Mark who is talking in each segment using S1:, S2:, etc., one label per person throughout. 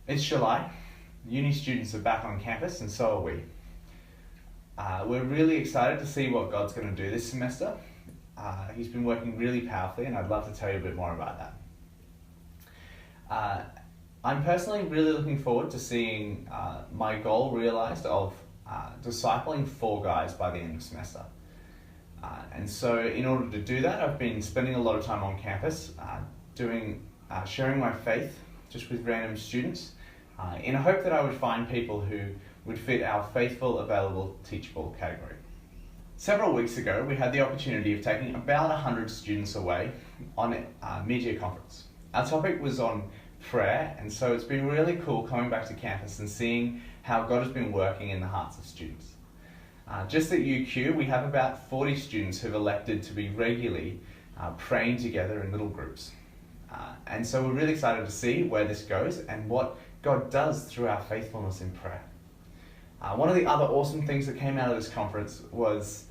S1: It's July. Uni students are back on campus, and so are we. We're really excited to see what God's going to do this semester. He's been working really powerfully, and I'd love to tell you a bit more about that. I'm personally really looking forward to seeing my goal realised of discipling 4 guys by the end of the semester. And so in order to do that, I've been spending a lot of time on campus sharing my faith just with random students in a hope that I would find people who would fit our faithful, available, teachable category. Several weeks ago, we had the opportunity of taking about 100 students away on a mid-year conference. Our topic was on prayer, and so it's been really cool coming back to campus and seeing how God has been working in the hearts of students. Just at UQ, we have about 40 students who've elected to be regularly praying together in little groups. And so we're really excited to see where this goes and what God does through our faithfulness in prayer. One of the other awesome things that came out of this conference was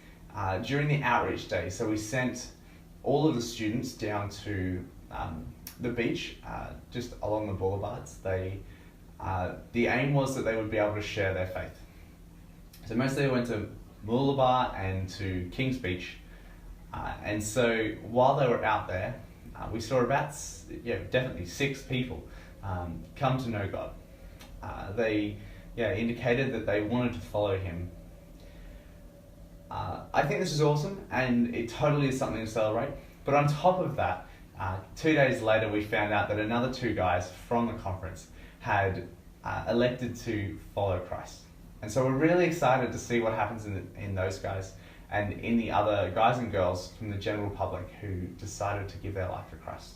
S1: during the outreach day. So we sent all of the students down to the beach, just along the boulevards. The aim was that they would be able to share their faith. So mostly they went to Mooloolaba and to Kings Beach. And so while they were out there, we saw about, definitely 6 people come to know God. They indicated that they wanted to follow Him. I think this is awesome, and it totally is something to celebrate. But on top of that, 2 days later, we found out that another 2 guys from the conference had elected to follow Christ. And so we're really excited to see what happens in those guys and in the other guys and girls from the general public who decided to give their life to Christ.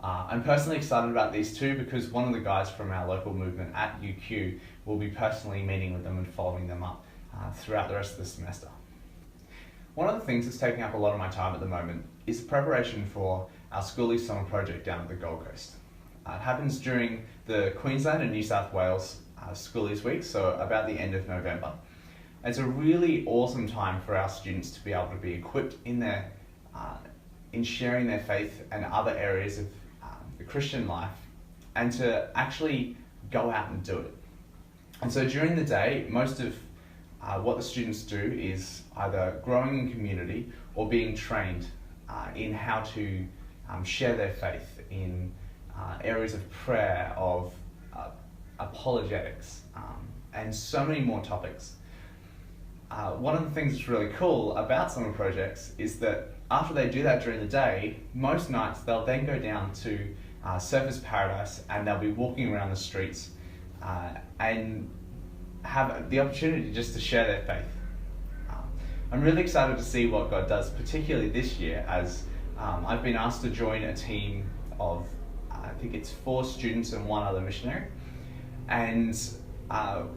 S1: I'm personally excited about these 2 because one of the guys from our local movement at UQ will be personally meeting with them and following them up throughout the rest of the semester. One of the things that's taking up a lot of my time at the moment is the preparation for our Schoolies Summer Project down at the Gold Coast. It happens during the Queensland and New South Wales Schoolies Week, so about the end of November. It's a really awesome time for our students to be able to be equipped in sharing their faith and other areas of the Christian life, and to actually go out and do it. And so during the day, most of what the students do is either growing in community or being trained in how to share their faith in areas of prayer, of apologetics, and so many more topics. One of the things that's really cool about summer projects is that after they do that during the day, most nights they'll then go down to Surfers Paradise, and they'll be walking around the streets and have the opportunity just to share their faith. I'm really excited to see what God does, particularly this year, as I've been asked to join a team of, I think it's 4 students and 1 other missionary. And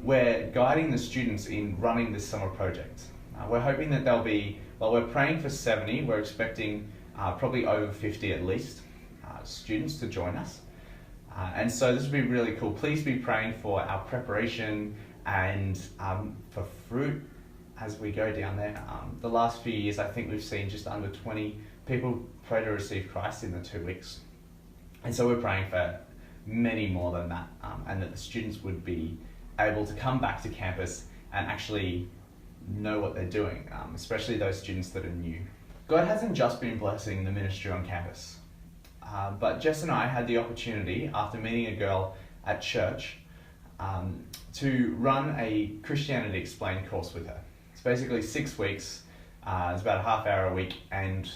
S1: we're guiding the students in running this summer project. We're hoping that there'll be, we're praying for 70, we're expecting probably over 50 at least students to join us. And so this will be really cool. Please be praying for our preparation and for fruit as we go down there. The last few years, I think we've seen just under 20 people pray to receive Christ in the 2 weeks. And so we're praying for many more than that, and that the students would be able to come back to campus and actually know what they're doing, especially those students that are new. God hasn't just been blessing the ministry on campus, but Jess and I had the opportunity, after meeting a girl at church, to run a Christianity Explained course with her. It's basically 6 weeks, it's about a half hour a week, and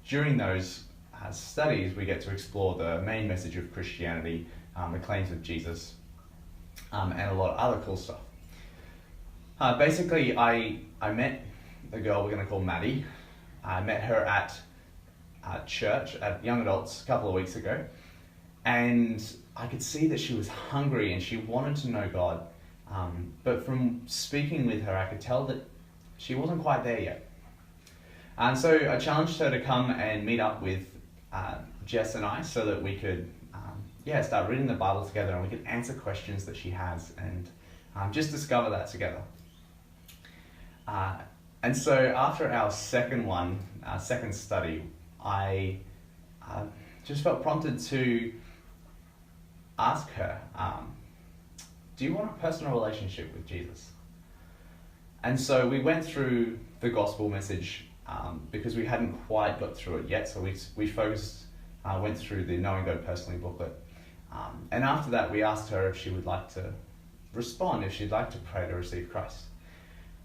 S1: during those studies we get to explore the main message of Christianity, the claims of Jesus, and a lot of other cool stuff. Basically, I met the girl we're going to call Maddie. I met her at church, at Young Adults, a couple of weeks ago, and I could see that she was hungry and she wanted to know God, but from speaking with her I could tell that she wasn't quite there yet. And so I challenged her to come and meet up with Jess and I so that we could start reading the Bible together, and we could answer questions that she has and just discover that together. And so after our second study, I just felt prompted to ask her, do you want a personal relationship with Jesus? And so we went through the gospel message because we hadn't quite got through it yet. So we focused, went through the Knowing God Personally booklet. And after that, we asked her if she would like to respond, if she'd like to pray to receive Christ.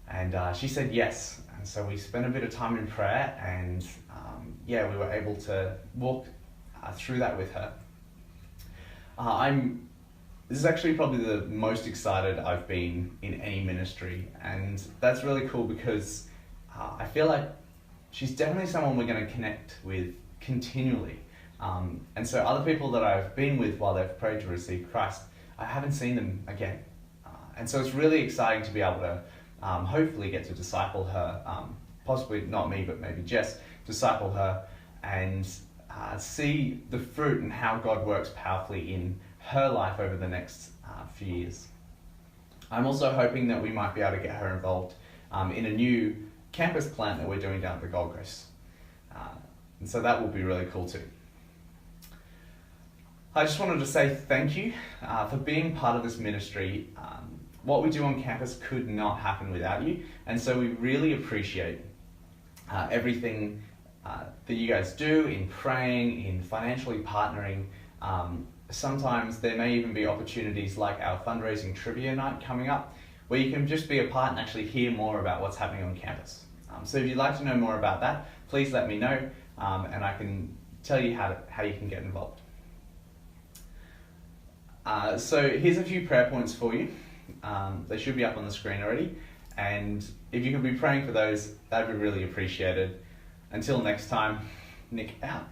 S1: And she said yes. And so we spent a bit of time in prayer, and we were able to walk through that with her. This is actually probably the most excited I've been in any ministry, and that's really cool because I feel like she's definitely someone we're going to connect with continually. And so other people that I've been with while they've prayed to receive Christ, I haven't seen them again. And so it's really exciting to be able to hopefully get to disciple her, possibly not me, but maybe Jess, disciple her and see the fruit and how God works powerfully in her life over the next few years. I'm also hoping that we might be able to get her involved in a new campus plant that we're doing down at the Gold Coast. And so that will be really cool too. I just wanted to say thank you for being part of this ministry. What we do on campus could not happen without you, and so we really appreciate everything that you guys do in praying, in financially partnering. Sometimes there may even be opportunities like our fundraising trivia night coming up, where you can just be a part and actually hear more about what's happening on campus. So if you'd like to know more about that, please let me know, and I can tell you how you can get involved. So here's a few prayer points for you. They should be up on the screen already, and if you could be praying for those, that'd be really appreciated. Until next time, Nick out.